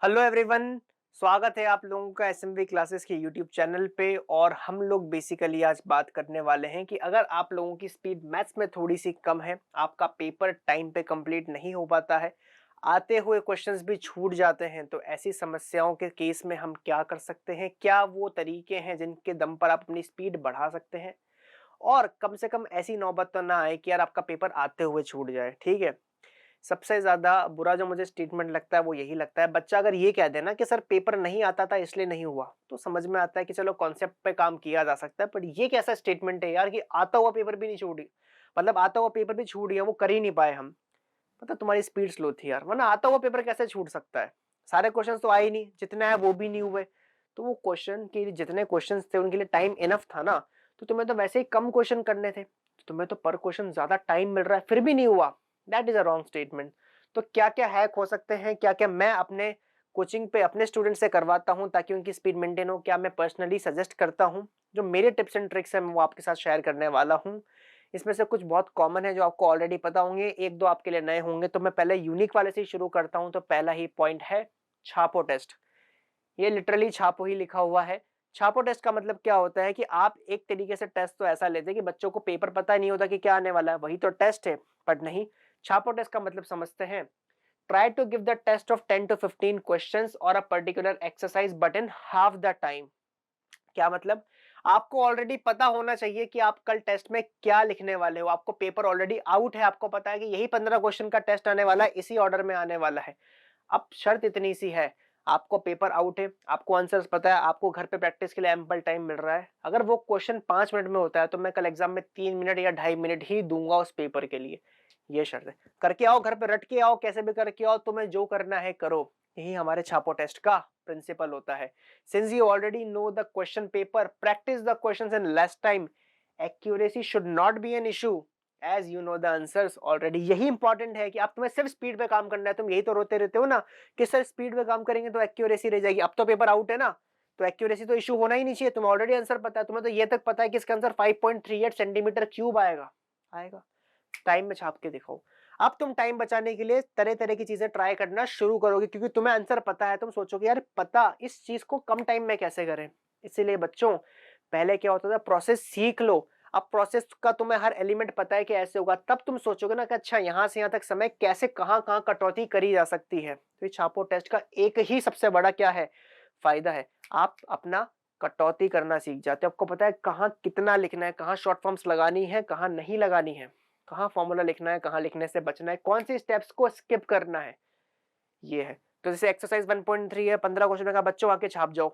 Hello everyone. स्वागत है आप लोगों का एसएमवी क्लासेस के यूट्यूब चैनल पे। और हम लोग बेसिकली आज बात करने वाले हैं कि अगर आप लोगों की स्पीड मैथ्स में थोड़ी सी कम है, आपका पेपर टाइम पे कंप्लीट नहीं हो पाता है, आते हुए क्वेश्चंस भी छूट जाते हैं, तो ऐसी समस्याओं के केस में हम क्या कर सकते हैं, क्या वो तरीके हैं जिनके दम पर आप अपनी स्पीड बढ़ा सकते हैं और कम से कम ऐसी नौबत तो ना आए कि यार आपका पेपर आते हुए छूट जाए। ठीक है। सबसे ज़्यादा बुरा जो मुझे स्टेटमेंट लगता है वो यही लगता है, बच्चा अगर ये कह दे ना कि सर पेपर नहीं आता था इसलिए नहीं हुआ, तो समझ में आता है कि चलो कॉन्सेप्ट पे काम किया जा सकता है। पर ये कैसा स्टेटमेंट है यार कि आता हुआ पेपर भी नहीं छूटी, मतलब आता हुआ पेपर भी छूट गया, वो कर ही नहीं पाए हम। मतलब तुम्हारी स्पीड स्लो थी यार, वरना आता हुआ पेपर कैसे छूट सकता है? सारे क्वेश्चंस तो आए ही नहीं, जितने आए वो भी नहीं हुए। तो वो क्वेश्चन के लिए जितने क्वेश्चंस थे उनके लिए टाइम इनफ था ना, तो तुम्हें तो वैसे ही कम क्वेश्चन करने थे, तो तुम्हें तो पर क्वेश्चन ज्यादा टाइम मिल रहा है फिर भी नहीं हुआ। That is a wrong statement. तो क्या क्या हैक हो सकते हैं, क्या क्या मैं अपने कोचिंग पे अपने स्टूडेंट से करवाता हूँ ताकि उनकी स्पीड मेंटेन हो, क्या मैं पर्सनली सजेस्ट करता हूँ, जो मेरे टिप्स एंड ट्रिक्स है मैं वो आपके साथ शेयर करने वाला हूँ। इसमें से कुछ बहुत कॉमन है जो आपको ऑलरेडी पता होंगे, एक दो आपके लिए नए होंगे। तो मैं पहले यूनिक वाले से ही शुरू करता हूं। तो पहला ही पॉइंट है छापो टेस्ट। ये लिटरली छापो ही लिखा हुआ है। छापो टेस्ट का मतलब क्या होता है कि आप एक तरीके से टेस्ट तो ऐसा लेते हैं कि बच्चों को पेपर पता ही नहीं होता कि क्या आने वाला है, वही तो टेस्ट है। बट नहीं, छापो टेस्ट का मतलब समझते हैं। Try to give the test of 10 to 15 questions और a particular exercise but in half the time. क्या मतलब? आपको ऑलरेडी पता होना चाहिए कि आप कल टेस्ट में क्या लिखने वाले हो, आपको पेपर ऑलरेडी आउट है, आपको पता है कि यही 15 क्वेश्चन का टेस्ट आने वाला है, इसी ऑर्डर में आने वाला है। अब शर्त इतनी सी है, आपको पेपर आउट है, आपको आंसर्स पता है, आपको घर पे प्रैक्टिस के लिए एम्पल टाइम मिल रहा है। अगर वो क्वेश्चन 5 मिनट में होता है तो मैं कल एग्जाम में 3 मिनट या 2.5 मिनट ही दूंगा उस पेपर के लिए। ये शर्त है। करके आओ, घर पे रट के आओ, कैसे भी करके आओ, तुम्हें जो करना है करो। यही हमारे छापो टेस्ट का प्रिंसिपल होता है। Since you already know the question paper, practice the questions in less time. Accuracy should not be an issue as you know the answers already. यही इंपॉर्टेंट है कि आप, तुम्हें सिर्फ स्पीड पे काम करना है। तुम यही तो रोते रहते हो ना कि सर स्पीड पे काम करेंगे तो एक्यूरेसी रह जाएगी। अब तो पेपर आउट है ना, तो एक्यूरेसी तो इशू होना ही नहीं चाहिए। तुम्हें ऑलरेडी आंसर पता है, तुम्हें तो ये तक पता है कि इसका आंसर 5.38 सेंटीमीटर क्यूब आएगा। आएगा। टाइम में छाप के दिखाओ। अब तुम टाइम बचाने के लिए तरह तरह की चीजें ट्राई करना शुरू करोगे, क्योंकि तुम्हें आंसर पता है। तुम सोचोगे यार पता, इस चीज को कम टाइम में कैसे करें। इसीलिए बच्चों, पहले क्या होता था, प्रोसेस सीख लो। अब प्रोसेस का तुम्हें हर एलिमेंट पता है कि ऐसे होगा, तब तुम सोचोगे ना कि अच्छा यहां से यहां तक समय कैसे कहां कहां कटौती करी जा सकती है। तो ये छापो टेस्ट का एक ही सबसे बड़ा क्या है, फायदा है, आप अपना कटौती करना सीख जाते हो। आपको पता है कहाँ कितना लिखना है, कहाँ शॉर्ट फॉर्म्स लगानी है, कहाँ नहीं लगानी है, कहाँ फॉर्मूला लिखना है, कहाँ लिखने से बचना है, कौन सी स्टेप्स को स्किप करना है। ये है। तो जैसे एक्सरसाइज 1.3 है, 15 क्वेश्चन का, बच्चों आके छाप जाओ,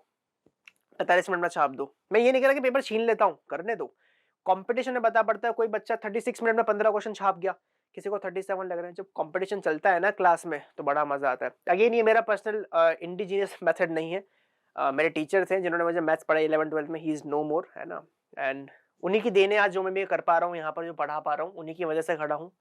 45 मिनट में छाप दो। मैं ये नहीं कह रहा कि पेपर छीन लेता हूँ, करने दो। कंपटीशन में बता पड़ता है, कोई बच्चा 36 मिनट में 15 क्वेश्चन छाप गया, किसी को 37 लग रहे हैं। जब कंपटीशन चलता है ना क्लास में तो बड़ा मजा आता है। अगेन ये मेरा पर्सनल इंडिजीनियस मेथड नहीं है। मेरे टीचर थे जिन्होंने मुझे मैथ्स पढ़ाई 11 12 में, ही इज नो मोर, है ना। एंड उन्हीं की देन है आज जो मैं भी कर पा रहा हूँ यहाँ पर, जो पढ़ा पा रहा हूँ, उन्हीं की वजह से खड़ा हूँ।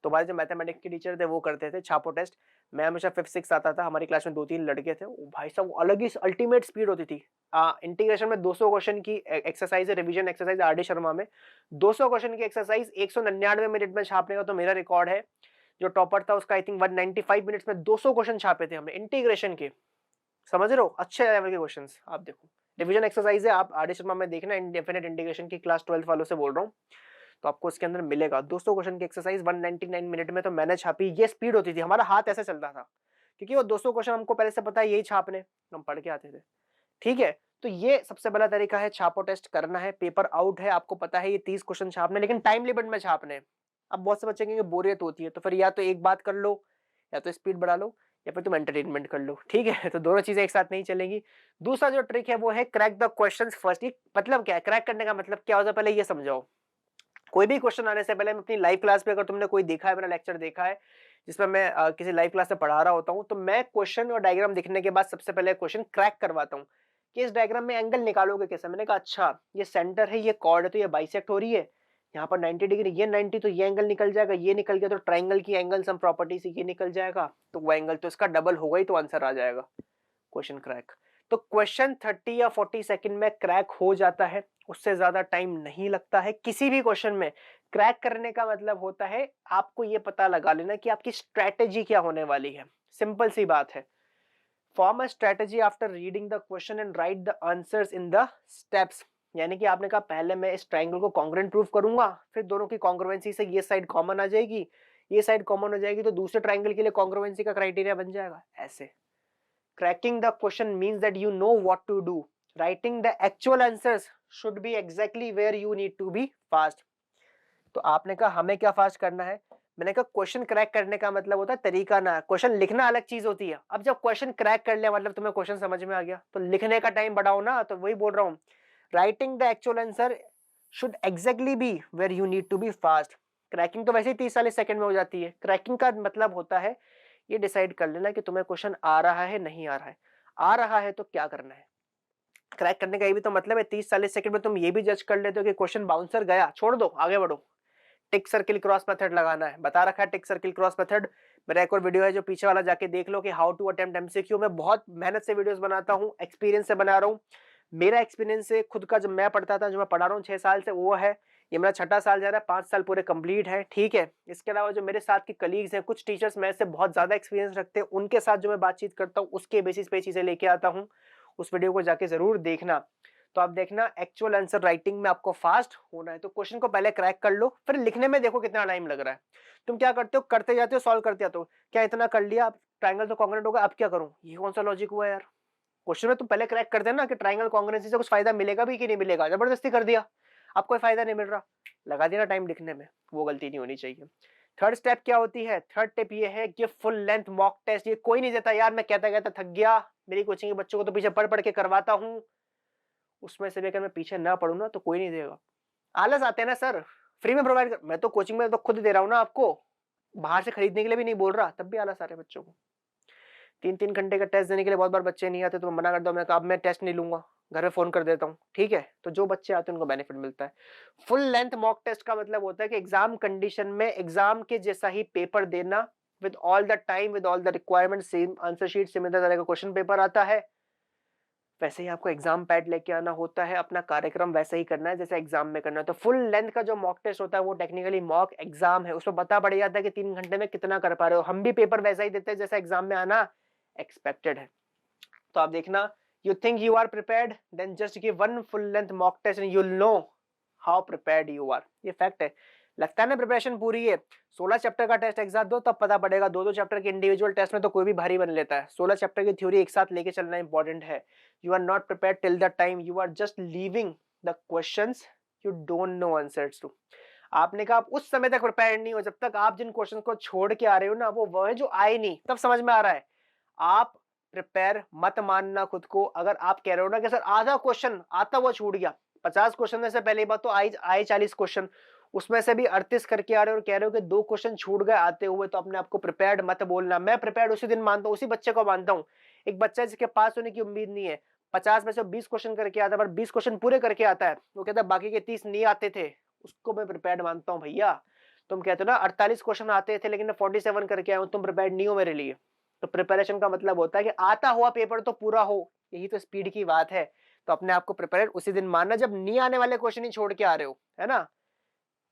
तो हमारे जो मैथमेटिक्स के टीचर थे वो करते थे छापो टेस्ट। मैं हमेशा 5th 6th आता था, हमारी क्लास में 2 3 लड़के थे, वो भाई साहब वो अलग ही अल्टीमेट स्पीड होती थी। इंटीग्रेशन में 200 क्वेश्चन की एक्सरसाइज है, revision exercise R D Sharma में। 200 क्वेश्चन की एक्सरसाइज 199 मिनट में छापने का तो मेरा रिकॉर्ड है। जो टॉपर था उसका आई थिंक 195 मिनट्स में 200 क्वेश्चन छापे थे हमने इंटीग्रेशन के। समझ रहे हो, अच्छे लेवल के क्वेश्चंस। आप देखो, रिवीजन एक्सरसाइज है, आप आर डी शर्मा में देखना, इंडेफिनेट इंटीग्रेशन की क्लास 12th वालों से बोल रहा हूँ। तो आपको इसके अंदर मिलेगा 200 क्वेश्चन की एक्सरसाइज 199 मिनट में, तो मैंने छापी। ये स्पीड होती थी, हमारा हाथ ऐसे चलता था, क्योंकि वो 200 क्वेश्चन हमको पहले से पता है यही छापने, हम पढ़ के आते थे। ठीक है। तो ये सबसे बड़ा तरीका है, छापो टेस्ट करना है। पेपर आउट है, आपको पता है ये 30 क्वेश्चन छापने, लेकिन टाइम लिमिट में छापने। अब बहुत से बच्चे कहेंगे बोरियत होती है, तो फिर या तो एक बात कर लो, या तो स्पीड बढ़ा लो, या फिर तुम एंटरटेनमेंट कर लो। ठीक है। तो दोनों चीजें एक साथ नहीं चलेंगी। दूसरा जो ट्रिक है वो है क्रैक द क्वेश्चंस फर्स्ट। मतलब क्या है क्रैक करने का, मतलब क्या होता है, पहले ये समझाओ। कोई भी क्वेश्चन आने से पहले मैं अपनी लाइव क्लास पे, अगर तुमने कोई देखा है, मेरा लेक्चर देखा है जिसमें मैं किसी लाइव क्लास में पढ़ा रहा होता हूँ, तो मैं क्वेश्चन और डायग्राम दिखने के बाद सबसे पहले क्वेश्चन क्रैक करवाता हूँ कि इस डायग्राम में एंगल निकालोगे कैसे। मैंने कहा अच्छा ये सेंटर है, ये कॉर्ड है, तो ये बाइसेक्ट हो रही है, यहाँ पर 90 डिग्री, ये 90, तो ये एंगल निकल जाएगा, ये निकल गया तो ट्राइंगल की एंगल सम प्रॉपर्टी से ये निकल जाएगा, तो वो एंगल तो इसका डबल होगा ही, तो आंसर आ जाएगा। Question crack. तो क्वेश्चन 30 या 40 सेकंड में क्रैक हो जाता है, उससे ज्यादा टाइम नहीं लगता है किसी भी क्वेश्चन में। क्रैक करने का मतलब होता है आपको ये पता लगा लेना कि आपकी स्ट्रेटेजी क्या होने वाली है। सिंपल सी बात है। Form a strategy after reading the question and right the answers in the steps. यानी कि आपने कहा पहले मैं इस ट्रायंगल को कॉन्ग्रुएंट प्रूफ करूंगा, फिर दोनों की कॉन्ग्रुएंसी से ये साइड कॉमन आ जाएगी, ये साइड कॉमन हो जाएगी, तो दूसरे ट्रायंगल के लिए कॉन्ग्रुएंसी का क्राइटेरिया बन जाएगा। ऐसे cracking the question means that you know what to do. Writing the actual answers should be exactly where you need to be fast. तो आपने कहा हमें क्या फास्ट करना है, मैंने कहा क्वेश्चन क्रैक करने का मतलब होता है तरीका ना, क्वेश्चन लिखना अलग चीज होती है। अब जब क्वेश्चन क्रैक कर लिया मतलब तुम्हें क्वेश्चन समझ में आ गया, तो लिखने का टाइम बढ़ाओ ना, तो वही बोल रहा हूँ, writing the actual answer should exactly be where you need to be fast. Cracking तो वैसे ही 30-40 सेकंड में हो जाती है। क्रैकिंग का मतलब होता है ये डिसाइड कर लेना कि तुम्हें क्वेश्चन आ रहा है नहीं आ रहा है, आ रहा है तो क्या करना है। क्रैक करने का ये भी तो मतलब है 30-40 सेकंड में तुम ये भी जज कर लेते हो कि क्वेश्चन बाउंसर गया, छोड़ दो आगे बढ़ो। टिक सर्किल क्रॉस मेथड लगाना है, बता रखा है टिक सर्किल क्रॉस मेथड। मेरा एक और वीडियो है जो पीछे वाला जाके देख लो कि हाउ टू अटेम्प्ट एमसीक्यू। मैं बहुत मेहनत से वीडियोस बनाता हूँ, एक्सपीरियंस से बना रहा हूँ। मेरा एक्सपीरियंस से खुद का, जब मैं पढ़ता था, जो मैं पढ़ा रहा हूँ 6 साल से, वो है, ये मेरा 6ठा साल जा रहा है, 5 साल पूरे कंप्लीट है, ठीक है। इसके अलावा जो मेरे साथ के कलीग्स हैं, कुछ टीचर्स मेरे से बहुत ज्यादा एक्सपीरियंस रखते हैं, उनके साथ जो मैं बातचीत करता हूँ उसके बेसिस पे चीजें लेके आता हूँ। उस वीडियो को जाके जरूर देखना। तो आप देखना एक्चुअल आंसर राइटिंग में आपको फास्ट होना है तो क्वेश्चन को पहले क्रैक कर लो, फिर लिखने में देखो कितना टाइम लग रहा है। तुम क्या करते हो, करते जाते हो, सॉल्व करते जाते हो, क्या इतना कर लिया, ट्राइंगल तो कॉन्ग्रुएंट होगा, अब क्या करूं, ये कौन सा लॉजिक हुआ यार। क्वेश्चन में तुम पहले क्रैक कर देना कि ट्राइंगल कॉन्ग्रुएंसी से कुछ फायदा मिलेगा भी कि नहीं मिलेगा, जबरदस्ती कर दिया, अब कोई फायदा नहीं मिल रहा, लगा देना टाइम लिखने में, वो गलती नहीं होनी चाहिए। थर्ड स्टेप क्या होती है, थर्ड टिप ये है कि फुल लेंथ मॉक टेस्ट। ये कोई नहीं देता यार, मैं कहता कहता थक गया, मेरी कोचिंग के बच्चों को तो पीछे पढ़ पढ़ के करवाता हूँ, उसमें से भी अगर मैं पीछे ना पढ़ूं ना तो कोई नहीं देगा। आलस आते हैं ना सर, फ्री में प्रोवाइड कर, मैं तो कोचिंग में तो खुद दे रहा हूँ ना आपको, बाहर से खरीदने के लिए भी नहीं बोल रहा, तब भी आलस आ रहे बच्चों को। 3-3 घंटे का टेस्ट देने के लिए बहुत बार बच्चे नहीं आते तो मैं मना कर दूं, मैं कहा अब मैं टेस्ट नहीं लूंगा, घर में फोन कर देता हूँ, ठीक है। तो जो बच्चे आते हैं उनको बेनिफिट मिलता है। फुल लेंथ मॉक टेस्ट का मतलब होता है कि एग्जाम कंडीशन में एग्जाम के जैसा ही पेपर देना, with all the time, with all the requirement, same answer sheet, similar तरह का क्वेश्चन पेपर आता है, वैसे ही आपको एग्जाम पैड लेके आना होता है, अपना कार्यक्रम वैसे ही करना है जैसे एग्जाम में करना है। तो फुल लेंथ का जो मॉक टेस्ट होता है वो टेक्निकली मॉक एग्जाम है, उसमें पता पड़ जाता है कि 3 घंटे में कितना कर पा रहे हो। हम भी पेपर वैसा ही देते हैं जैसा एग्जाम में आना एक्सपेक्टेड है। तो आप देखना, you think you are prepared, then just give one full length mock test and you will know how prepared you are. ये फैक्ट है। लगता है ना प्रिपरेशन पूरी है, 16 चैप्टर का टेस्ट एग्जाम दो तब पता पड़ेगा। 2-2 चैप्टर के इंडिविजुअल टेस्ट में तो कोई भी भारी बन लेता है, 16 चैप्टर की थ्योरी एक साथ लेके चलना इंपॉर्टेंट है। You are not prepared till the time you are just leaving the questions you don't know answers to. आपने कहा आप उस समय तक प्रिपेयर्ड नहीं हो जब तक आप जिन क्वेश्चन को छोड़ के आ रहे हो ना वो है जो आए नहीं, तब समझ में आ रहा है। आप प्रिपेयर मत मानना खुद को। अगर आप कह रहे हो ना कि सर आधा क्वेश्चन आता हुआ छूट गया, 50 क्वेश्चन में से पहली बात तो आए 40 क्वेश्चन, उसमें से भी 38 करके आ रहे हो और कह रहे हो कि 2 क्वेश्चन छूट गए आते हुए, तो अपने आपको प्रिपेयर्ड मत बोलना। मैं प्रिपेयर्ड उसी दिन मानता हूँ, उसी बच्चे को मानता हूँ। एक बच्चा जिसके पास होने की उम्मीद नहीं है, 50 में से 20 क्वेश्चन करके आता है, पर 20 क्वेश्चन पूरे करके आता है, वो कहता है बाकी के 30 नहीं आते थे, उसको मैं प्रिपेयर्ड मानता हूँ। भैया तुम कहते हो ना 48 क्वेश्चन आते थे लेकिन 47 करके आया हूँ, तुम प्रिपेयर्ड नहीं हो मेरे लिए। तो प्रिपरेशन का मतलब होता है कि आता हुआ पेपर तो पूरा हो, यही तो स्पीड की बात है। तो अपने आप को प्रिपेयर्ड उसी दिन मानना जब नहीं आने वाले क्वेश्चन ही छोड़ के आ रहे हो, है ना।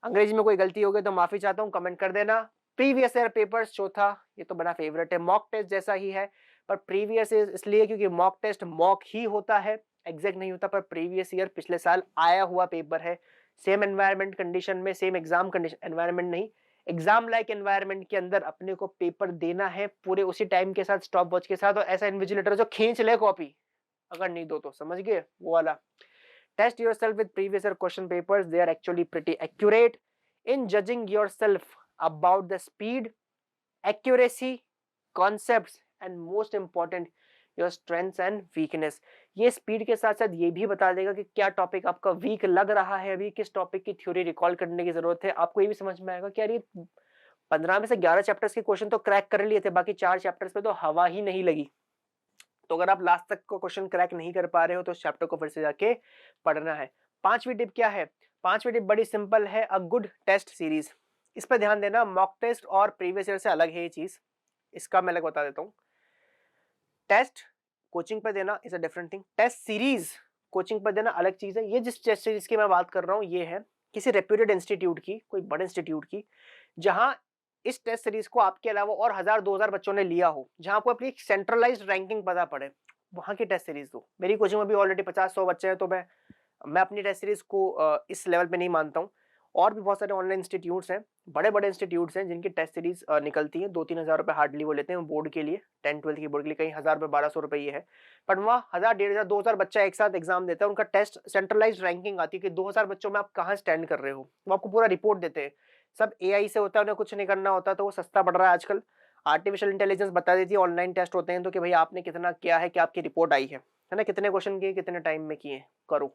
अंग्रेजी में कोई गलती हो गई तो माफी चाहता हूँ, कमेंट कर देना। प्रीवियस ईयर पेपर्स चौथा, ये तो बड़ा फेवरेट है, मॉक टेस्ट जैसा ही है, पर प्रीवियस इसलिए क्योंकि मॉक टेस्ट मॉक ही होता है, एग्जैक्ट नहीं होता, पर प्रीवियस ईयर पिछले साल आया हुआ पेपर है। सेम एनवायरमेंट कंडीशन में, सेम एग्जाम कंडीशन, एनवायरमेंट नहीं, एग्जाम लाइक एनवायरमेंट के अंदर अपने को पेपर देना है पूरे उसी टाइम के साथ, स्टॉप वॉच के साथ, और ऐसा इन्विजिलेटर जो खींच ले कॉपी, अगर नहीं दो तो, समझ गए वो वाला। Test yourself with previous year question papers. They are actually pretty accurate in judging yourself about the speed, accuracy, concepts, and most important, your strengths and weakness. ये स्पीड के साथ साथ ये भी बता देगा कि क्या टॉपिक आपका वीक लग रहा है, अभी किस टॉपिक की थ्योरी रिकॉल करने की जरूरत है। आपको ये भी समझ में आएगा कि यार ये 15 में से 11 चैप्टर्स के क्वेश्चन तो क्रैक कर लिए थे, बाकी 4 चैप्टर्स पे तो हवा ही नहीं लगी। तो अगर आप लास्ट तक को क्वेश्चन क्रैक नहीं कर पा रहे हो तो इस चैप्टर को फिर से जाके पढ़ना है। 5वीं टिप क्या है, 5वीं टिप बड़ी सिंपल है, अ गुड टेस्ट सीरीज। इस पर ध्यान देना, मॉक टेस्ट और प्रीवियस ईयर से अलग है ये चीज, इसका मैं अलग बता देता हूँ। टेस्ट कोचिंग पर देना is a different thing, test series coaching पर देना अलग चीज है। ये जिस टेस्ट सीरीज की मैं बात कर रहा हूँ ये है किसी रेप्यूटेड इंस्टीट्यूट की, कोई बड़े इंस्टीट्यूट की, जहां इस टेस्ट सीरीज को आपके अलावा और 1000-2000 बच्चों ने लिया हो, जहां आपको अपनी सेंट्रलाइज्ड रैंकिंग पता पड़े, वहां की टेस्ट सीरीज दो। मेरी कोचिंग में भी ऑलरेडी 50-100 बच्चे हैं, तो मैं अपनी टेस्ट सीरीज को इस लेवल पे नहीं मानता हूँ। और भी बहुत सारे ऑनलाइन इंस्टीट्यूट्स हैं, बड़े-बड़े इंस्टीट्यूट्स हैं जिनकी टेस्ट सीरीज निकलती हैं, 2-3 हज़ार रुपए हार्डली वो लेते हैं बोर्ड के लिए, 10-12 की बोर्ड के लिए कहीं 1000 रुपए 1200 रुपए ये है। बट वहाँ 1000, 1500, 2000 बच्चा एक साथ एग्जाम देता है, उनका टेस्ट सेंट्रलाइज्ड रैंकिंग आती है कि 2000 बच्चों में आप कहाँ स्टैंड कर रहे हो, वो आपको पूरा रिपोर्ट देते हैं। सब एआई से होता है, उन्हें कुछ नहीं करना होता, तो वो सस्ता पड़ रहा है आजकल। आर्टिफिशियल इंटेलिजेंस बता देती है, ऑनलाइन टेस्ट होते हैं तो कि भाई आपने कितना किया है, क्या आपकी रिपोर्ट आई है ना, कितने क्वेश्चन किए, कितने टाइम में किए, करो।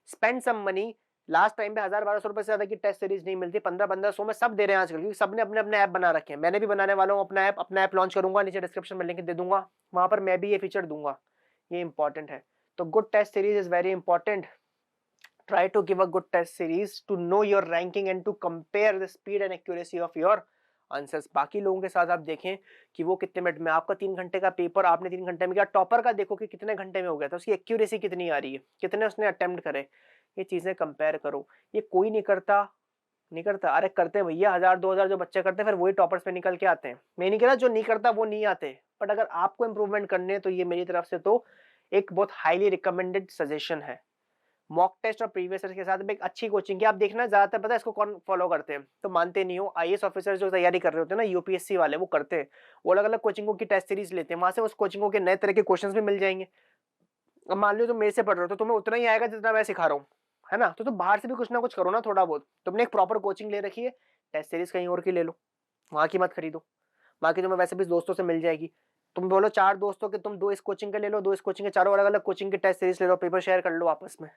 Spend some money. Last time पे 1000-1200 रुपए से ज्यादा की टेस्ट सीरीज नहीं मिलती, 1500-1500 में सब दे रहे हैं आजकल, क्योंकि सबने अपने अपने ऐप बना रखे हैं। मैंने भी बनाने वाला हूँ अपना ऐप लॉन्च करूंगा, नीचे डिस्क्रिप्शन में लिंक दे दूंगा, वहां पर मैं भी ये फीचर दूंगा। ये इंपॉर्टेंट है। तो good test series is very important. Try to give a good test series to know your ranking and to compare the speed and accuracy of your answers. बाकी लोगों के साथ आप देखें कि वो कितने मिनट में, आपका 3 घंटे का पेपर आपने 3 घंटे में किया, टॉपर का देखो कि कितने घंटे में हो गया था, उसकी एक्यूरेसी कितनी आ रही है, कितने उसने अटेम्प्ट करे, ये चीजें कंपेयर करो। ये कोई नहीं करता, नहीं करता, अरे करते हैं भैया, 1000-2000 जो बच्चे करते हैं फिर वही टॉपर्स पे निकल के आते हैं। मैं नहीं कह रहा जो नहीं करता वो नहीं आते, बट अगर आपको इंप्रूवमेंट करने हैं तो ये मेरी तरफ से तो एक बहुत हाईली रिकमेंडेड सजेशन है। मॉक टेस्ट और प्रीवियस ईयर के साथ भी एक अच्छी कोचिंग की आप देखना, ज्यादातर पता है इसको कौन फॉलो करते हैं, तो मानते नहीं हो, आईएएस ऑफिसर जो तैयारी कर रहे होते हैं ना, यूपीएससी वाले, वो करते हैं, वो अलग अलग कोचिंगों की टेस्ट सीरीज लेते हैं, वहां से उस कोचिंगों के नए तरह के क्वेश्चंस भी मिल जाएंगे। अब मान लो तुम मेरे से पढ़ रहे हो तो तुम्हें उतना ही आएगा जितना मैं सिखा रहा हूँ, है ना, तो तुम बाहर से भी कुछ ना कुछ करो ना, थोड़ा बहुत। तुमने एक प्रॉपर कोचिंग ले रखी है, टेस्ट सीरीज कहीं और की ले लो, वहां की मत खरीदो, बाकी तुम्हें वैसे भी दोस्तों से मिल जाएगी। तुम बोलो 4 दोस्तों के, तुम 2 इस कोचिंग के ले लो, 2 इस कोचिंग के, चारों अलग अलग कोचिंग के टेस्ट सीरीज ले लो, पेपर शेयर कर लो आपस में।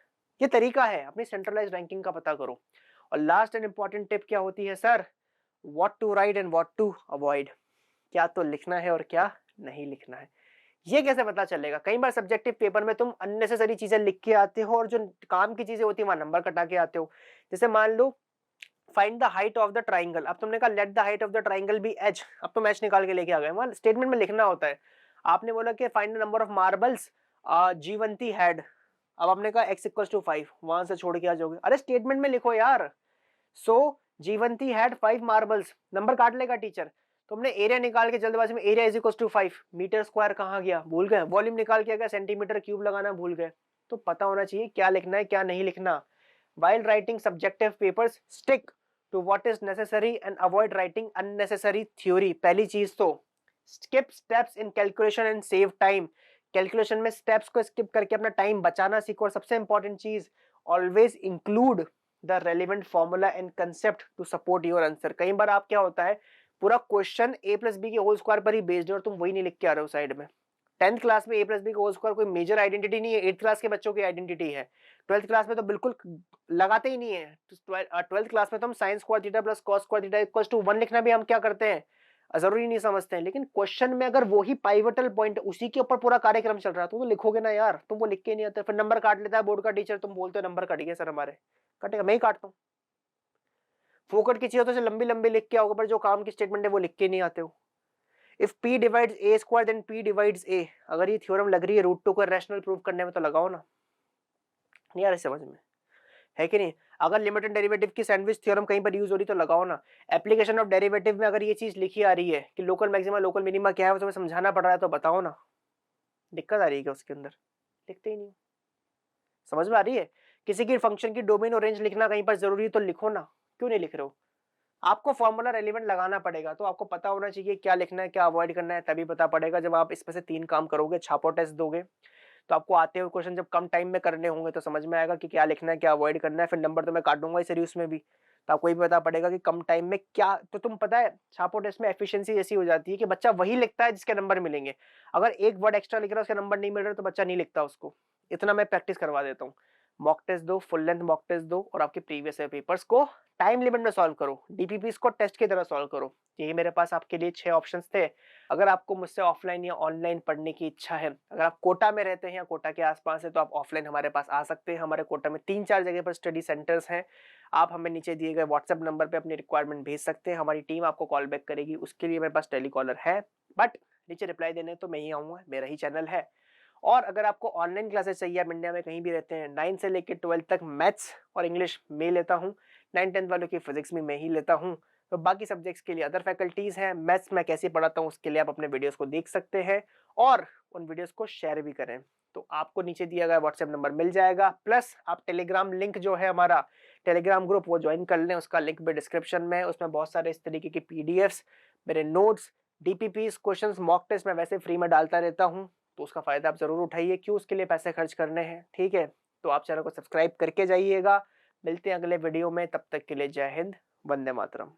ये तरीका है, अपनी सेंट्रलाइज्ड रैंकिंग का पता करो। और लास्ट एंड इंपॉर्टेंट टिप क्या होती है sir? What to write and what to avoid. क्या तो लिखना है और क्या नहीं लिखना है, ये कैसे पता चलेगा? कई बार सब्जेक्टिव पेपर में तुम अननेसेसरी चीजें लिख के आते हो और जो काम की चीजें होती है वहां नंबर कटा के आते हो। जैसे मान लो find the height of the triangle, अब तुमने कहा let the height of the triangle be h, अब तुम एच निकाल के लेके आ गए, वहां स्टेटमेंट में लिखना होता है। आपने बोला कि find the number of marbles Jivanti had, अब आपने कहा x इक्वल टू 5, वहां से छोड़ के आ जाओगे, अरे स्टेटमेंट में लिखो यार। So Jeevanti had 5 marbles, number काट लेगा टीचर। तुमने एरिया निकाल के जल्दबाजी में area is equal to 5, metre square कहाँ गया भूल गए, वॉल्यूम निकाल के गया, सेंटीमीटर क्यूब लगाना भूल गए। तो पता होना चाहिए क्या लिखना है क्या नहीं लिखना। While writing subjective papers, stick to what is necessary and avoid writing unnecessary theory। पहली चीज तो skip steps in calculation and save time। Calculation में स्टेप्स को स्किप करके अपना टाइम बचाना सीखो। और सबसे इंपॉर्टेंट चीज, always include the relevant formula and concept to support your answer. कई बार आप क्या होता है, पूरा क्वेश्चन ए प्लस बी के होल स्क्वायर पर ही बेस्ड है और तुम वही नहीं लिख के आ रहे हो साइड में। 10th क्लास में ए प्लस बी का होल स्क्वायर कोई मेजर आइडेंटिटी नहीं है, 8th क्लास के बच्चों की आइडेंटिटी है। 12th क्लास में तो बिल्कुल लगाते ही नहीं है। 12th क्लास में तो हम sine square theta plus cos square theta equals to 1 लिखना भी हम क्या करते हैं, जरूरी नहीं समझते हैं। लेकिन क्वेश्चन में अगर वही पाइवटल पॉइंट, उसी के ऊपर पूरा कार्यक्रम चल रहा है, तो लिखोगे ना यार, तुम वो लिख के नहीं आते, फिर नंबर काट लेता है बोर्ड का टीचर, तुम बोलते हो नंबर कट गया सर हमारे, कटेगा, मैं ही काटता हूँ। फोकट की चीज तो लंबी लंबी लिख के आओगे, पर जो काम की स्टेटमेंट है वो लिख के नहीं आते हो। If p divides a square then p divides a, अगर ये थ्योरम लग रही है रूट 2 को रैशनल प्रूव करने में तो लगाओ ना, नहीं आ रही समझ में, है कि नहीं? अगर लिमिट एंड डेरिवेटिव की सैंडविच थ्योरम कहीं पर यूज हो रही तो लगाओ ना। एप्लीकेशन ऑफ डेरिवेटिव में अगर ये चीज लिखी आ रही है कि लोकल मैक्सिमा लोकल मिनिमा क्या है, वो तुम्हें समझाना पड़ रहा है तो बताओ ना, दिक्कत आ रही है क्या उसके अंदर? लिखते ही नहीं। समझ में आ रही है? किसी की फंक्शन की डोमेन और रेंज लिखना कहीं पर जरूरी है तो लिखो ना, क्यों नहीं लिख रहे हो? आपको फॉर्मूला रेलिवेंट लगाना पड़ेगा, तो आपको पता होना चाहिए क्या लिखना है क्या अवॉइड करना है, तभी पता पड़ेगा। जब आप इसमें से 3 काम करोगे, छापो टेस्ट दोगे, तो आपको आते हुए क्वेश्चन जब कम टाइम में करने होंगे तो समझ में आएगा कि क्या लिखना है क्या अवॉइड करना है। फिर नंबर तो मैं काटूंगा इस सीरीज में भी, तो आपको ये पता पड़ेगा कि कम टाइम में क्या। तो तुम पता है छापो टेस्ट में एफिशिएंसी ऐसी हो जाती है कि बच्चा वही लिखता है जिसके नंबर मिलेंगे। अगर एक वर्ड एक्स्ट्रा लिख रहा है उसका नंबर नहीं मिल रहा तो बच्चा नहीं लिखता उसको। इतना मैं प्रैक्टिस करवा देता हूँ। मॉक टेस्ट दो, फुल लेंथ मॉक टेस्ट दो, और आपके प्रीवियस ईयर पेपर्स को टाइम लिमिट में सॉल्व करो, डीपीपीस को टेस्ट की तरह सॉल्व करो। यही मेरे पास आपके लिए 6 ऑप्शंस थे। अगर आपको मुझसे ऑफलाइन या ऑनलाइन पढ़ने की इच्छा है, अगर आप कोटा में रहते हैं या कोटा के आसपास है, तो आप ऑफलाइन हमारे पास आ सकते हैं। हमारे कोटा में 3-4 जगह पर स्टडी सेंटर्स हैं। आप हमें नीचे दिए गए व्हाट्सएप नंबर पे अपनी रिक्वायरमेंट भेज सकते हैं, हमारी टीम आपको कॉल बैक करेगी। उसके लिए मेरे पास टेलीकॉलर है, बट नीचे रिप्लाई देने तो मैं ही आऊंगा, मेरा ही चैनल है। और अगर आपको ऑनलाइन क्लासेस चाहिए, आप इंडिया में कहीं भी रहते हैं, 9 से लेकर 12 तक मैथ्स और इंग्लिश मैं लेता हूँ, 9-10 वालों की फिजिक्स भी मैं ही लेता हूँ। तो बाकी सब्जेक्ट्स के लिए अदर फैकल्टीज़ हैं, मैथ्स मैं कैसे पढ़ाता हूँ उसके लिए आप अपने वीडियोज़ को देख सकते हैं और उन वीडियोज़ को शेयर भी करें। तो आपको नीचे दिया गया व्हाट्सएप नंबर मिल जाएगा, प्लस आप टेलीग्राम लिंक जो है हमारा टेलीग्राम ग्रुप वो जॉइन कर लें, उसका लिंक भी डिस्क्रिप्शन में है। उसमें बहुत सारे इस तरीके की पीडीएफ्स, मेरे notes, DPPs, questions, mock test मैं वैसे फ्री में डालता रहता हूँ, तो उसका फ़ायदा आप ज़रूर उठाइए, क्यों उसके लिए पैसे खर्च करने हैं, ठीक है? तो आप चैनल को सब्सक्राइब करके जाइएगा। मिलते हैं अगले वीडियो में, तब तक के लिए जय हिंद, वंदे मातरम।